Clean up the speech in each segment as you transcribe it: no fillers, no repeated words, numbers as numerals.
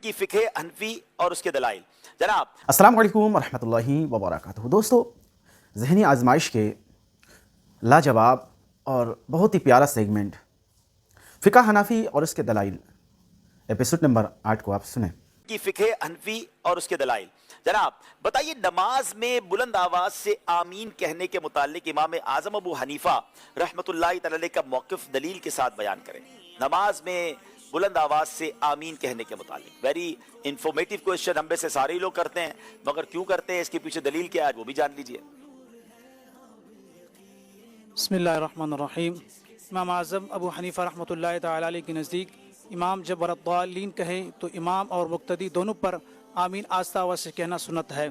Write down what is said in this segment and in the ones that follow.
کی فقہ حنفی اور اس کے دلائل جناب۔ السلام علیکم ورحمۃ اللہ وبرکاتہ۔ دوستو، ذہنی آزمائش کے لاجواب اور بہت ہی پیارا سیگمنٹ فقہ حنفی اور اس کے دلائل ایپیسوڈ نمبر 8 کو آپ سنیں۔ کی فقہ حنفی اور اس کے دلائل جناب، بتائیے نماز میں بلند آواز سے آمین کہنے کے متعلق امام اعظم ابو حنیفہ رحمۃ اللہ تعالی علیہ کا موقف دلیل کے ساتھ بیان کریں۔ نماز میں بلند آواز سے آمین کہنے کے متعلق ویری انفارمیٹیو کوئسچن، ہم میں سے سارے لوگ کرتے ہیں، مگر کیوں کرتے ہیں، اس کے پیچھے دلیل کیا ہے، وہ بھی جان لیجئے۔ بسم اللہ الرحمن الرحیم۔ امام اعظم ابو حنیفہ رحمۃ اللہ تعالی علیہ کے نزدیک امام جب ولضالین کہیں تو امام اور مقتدی دونوں پر آمین آستہ آواز سے کہنا سنت ہے۔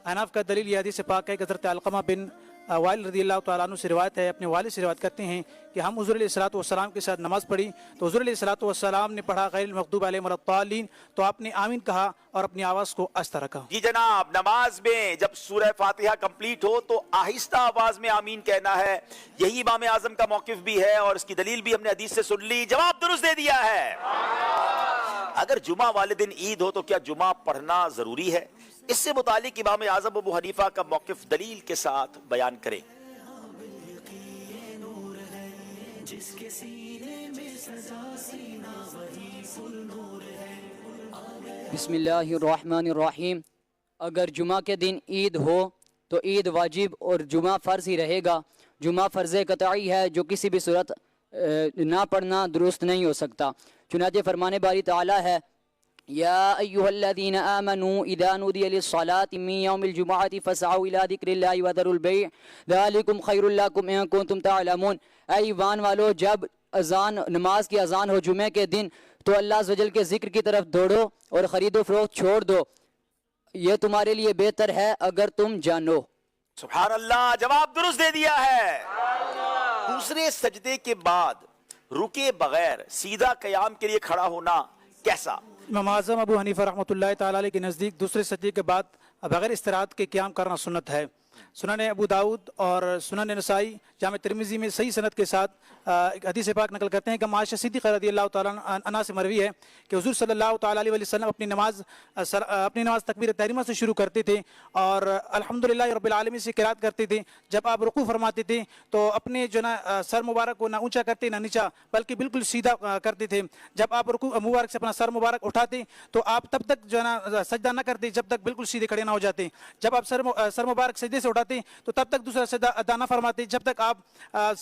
احناف کا دلیل یہ حدیث پاک ہے کہ حضرت علقمہ بن وائل رضی اللہ تعالیٰ عنہ سے روایت ہے، اپنے والد سے روایت کرتے ہیں کہ ہم حضور علیہ الصلوۃ والسلام کے ساتھ نماز پڑھی تو حضور علیہ الصلوۃ والسلام نے پڑھا غیر المغضوب علیہم ولا الضالین، تو آپ نے آمین کہا اور اپنی آواز کو آہستہ رکھا۔ جی جناب، نماز میں جب سورہ فاتحہ کمپلیٹ ہو تو آہستہ آواز میں آمین کہنا ہے، یہی امام اعظم کا موقف بھی ہے اور اس کی دلیل بھی ہم نے حدیث سے سن لی، جواب درست دے دیا ہے۔ اگر جمعہ والے دن عید ہو تو کیا جمعہ پڑھنا ضروری ہے؟ اس سے متعلق امام اعظم ابو حنیفہ کا موقف دلیل کے ساتھ بیان کریں۔ بسم اللہ الرحمن الرحیم۔ اگر جمعہ کے دن عید ہو تو عید واجب اور جمعہ فرض ہی رہے گا۔ جمعہ فرض قطعی ہے جو کسی بھی صورت نہ پڑھنا درست نہیں ہو سکتا۔ چنانچہ فرمان باری تعالی ہے، یا ایہا الذین آمنوا اذا نودی للصلاة من یوم الجمعۃ فاسعوا الی ذکر اللہ وذروا البیع ذلکم خیر لکم ان کنتم تعلمون۔ اے ایمان والو، جب اذان نماز کی اذان ہو جمعے کے دن تو اللہ عز و جل کے ذکر کی طرف دوڑو اور خرید و فروخت چھوڑ دو، یہ تمہارے لیے بہتر ہے اگر تم جانو۔ سبحان اللہ، جواب درست دے دیا ہے۔ دوسرے سجدے کے بعد رکے بغیر سیدھا قیام کے لیے کھڑا ہونا کیسا؟ امام اعظم ابو حنیفہ رحمۃ اللہ تعالی علیہ کے نزدیک دوسرے سجدے کے بعد بغیر استراحت کے قیام کرنا سنت ہے۔ سنن ابو داؤد اور سنن نسائی جامع ترمذی میں صحیح سند کے ساتھ ایک حدیث پاک نقل کرتے ہیں کہ عائشہ صدیقہ رضی اللہ تعالیٰ عنہا سے مروی ہے کہ حضور صلی اللہ تعالیٰ علیہ وسلم اپنی نماز تکبیر تحریمہ سے شروع کرتے تھے اور الحمدللہ رب العالمین سے قرات کرتے تھے۔ جب آپ رکوع فرماتے تھے تو اپنے جو نا سر مبارک کو نہ اونچا کرتے نہ نیچا بلکہ بالکل سیدھا کرتے تھے۔ جب آپ رکوع مبارک سے اپنا سر مبارک اٹھاتے تو آپ تب تک جو ہے نا سجدہ نہ کرتے جب تک بالکل سیدھے کھڑے نہ ہو جاتے۔ جب آپ سر مبارک سجدے سے اٹھاتے تو تب تک دوسرا سجدہ ادا نہ فرماتے جب تک آپ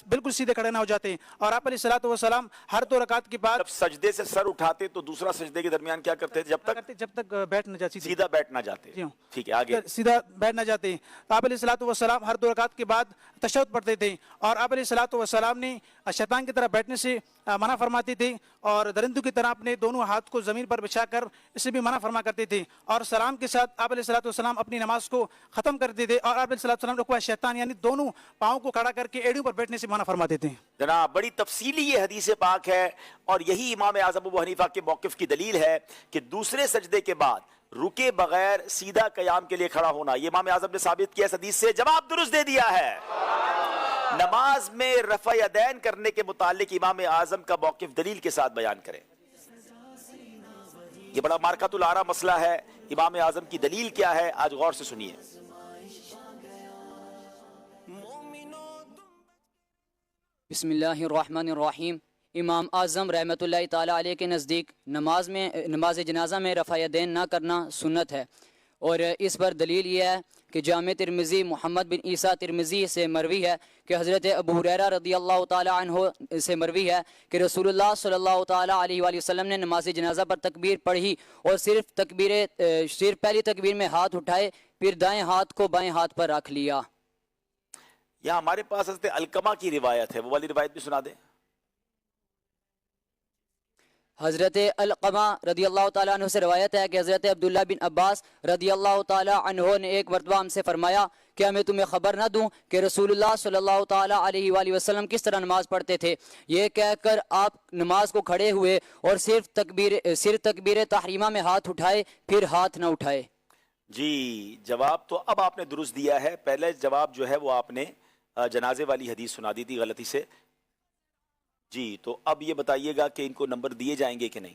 بالکل سیدھے کھڑے نہ ہو جاتے۔ اور آپ علیہ الصلوۃ والسلام ہر 2 رکعت کے بعد جب سجدے سے سر اٹھاتے تو دوسرا سجدے کے درمیان کیا کرتے تھے؟ جب تک بیٹھ نہ جاتی، سیدھا بیٹھ نہ جاتے۔ ٹھیک ہے، آگے۔ سیدھا بیٹھ نہ جاتے۔ آپ علیہ الصلوۃ والسلام ہر 2 رکعت کے بعد تشہد پڑھتے تھے اور آپ علیہ الصلوۃ والسلام نے شیطان کی طرح بیٹھنے سے منع فرماتے تھے اور درندوں کی طرح اپنے دونوں ہاتھ کو زمین پر بچھا کر اسے بھی منع فرما کرتے تھے اور سلام کے ساتھ آپ علیہ الصلوۃ والسلام اپنی نماز کو ختم کرتے تھے اور آپ علیہ الصلوۃ والسلام رکوع شیطان یعنی دونوں پاؤں کو کھڑا کر کے ایڑیوں پر بیٹھنے سے منع فرماتے تھے۔ جناب، بڑی تفصیلی یہ حدیث پاک ہے اور یہی امام اعظم ابو حنیفہ کے موقف کی دلیل ہے کہ دوسرے سجدے کے بعد رکے بغیر سیدھا قیام کے لیے کھڑا ہونا، یہ امام اعظم نے ثابت کیا اس حدیث سے، جواب درست دے دیا ہے۔ نماز میں رفع یدین کرنے کے متعلق امام اعظم کا موقف دلیل کے ساتھ بیان کریں۔ یہ بڑا مارکۃ الآراء مسئلہ ہے، امام اعظم کی دلیل کیا ہے، آج غور سے سنیے۔ بسم اللہ الرحمن الرحیم۔ امام اعظم رحمۃ اللہ تعالیٰ علیہ کے نزدیک نماز جنازہ میں رفع یدین نہ کرنا سنت ہے، اور اس پر دلیل یہ ہے کہ جامع ترمذی محمد بن عیسیٰ ترمذی سے مروی ہے کہ حضرت ابو ہریرہ رضی اللہ تعالیٰ عنہ سے مروی ہے کہ رسول اللہ صلی اللہ تعالیٰ علیہ وآلہ وسلم نے نماز جنازہ پر تکبیر پڑھی اور صرف پہلی تکبیر میں ہاتھ اٹھائے، پھر دائیں ہاتھ کو بائیں ہاتھ پر رکھ لیا۔ یہاں ہمارے پاس حضرت علقمہ کی روایت ہے، وہ والی روایت بھی سنا دیں۔ حضرت علقمہ رضی اللہ تعالیٰ عنہ سے روایت ہے کہ حضرت عبداللہ بن عباس رضی اللہ تعالیٰ عنہ نے ایک مرتبہ ہم سے فرمایا کہ میں تمہیں خبر نہ دوں کہ رسول اللہ صلی اللہ تعالیٰ علیہ وآلہ وسلم کس طرح نماز پڑھتے تھے۔ یہ کہہ کر آپ نماز کو کھڑے ہوئے اور صرف تکبیر تحریمہ میں ہاتھ اٹھائے، پھر ہاتھ نہ اٹھائے۔ جی، جواب تو اب آپ نے درست دیا ہے، پہلے جواب جو ہے وہ آپ نے جنازے والی حدیث سنا دی تھی غلطی سے۔ جی، تو اب یہ بتائیے گا کہ ان کو نمبر دیے جائیں گے کہ نہیں؟